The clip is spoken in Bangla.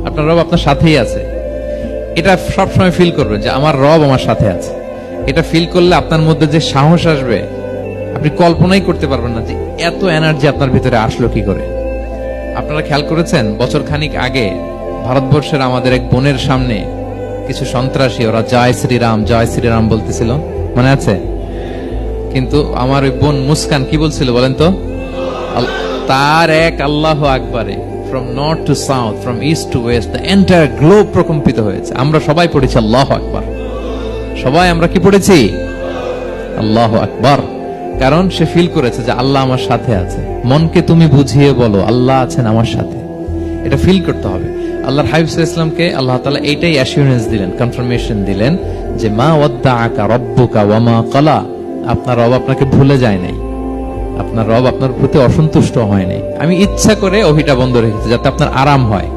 আপনার রব আপনার সাথেই আছে। এটা সবসময় ফিল করবেন যে আমার রব আমার সাথে আছে। এটা ফিল করলে আপনার মধ্যে যে সাহস আসবে আপনি কল্পনাই করতে পারবেন না যে এত এনার্জি আপনার ভিতরে আসলো কি করে। আপনারা খেয়াল করেছেন, বছর খানিক আগে ভারতবর্ষের আমাদের এক বোনের সামনে কিছু সন্ত্রাসী ওরা জয় শ্রীরাম বলতেছিল, মনে আছে? কিন্তু আমার ওই বোন মুস্কান কি বলছিল বলেন তো? তার এক আল্লাহ আকবারে from north to south, from east to west, the entire globe প্রকম্পিত হয়েছে। আমরা সবাই পড়েছি আল্লাহ আকবার। সবাই আমরা কি পড়েছি? আল্লাহ আকবার। কারণ সে ফিল করেছে যে আল্লাহ আমার সাথে আছে। মনকে তুমি বুঝিয়ে বলো আল্লাহ আছেন আমার সাথে, এটা ফিল করতে হবে। আল্লাহর হাবিব সাল্লাল্লাহু আলাইহি ওয়াসাল্লামকে আল্লাহ তাআলা এইটাই অ্যাসিউরেন্স দিলেন, কনফার্মেশন দিলেন যে মা ওয়াদ্দাআকা রাব্বুকা ওয়া মা ক্বালা, আপনার রব আপনাকে ভুলে যায় নাই, আপনার রব আপনার প্রতি অসন্তুষ্ট হয় নাই। আমি ইচ্ছা করে ওহিটা বন্ধ রেখেছি যাতে আপনার আরাম হয়।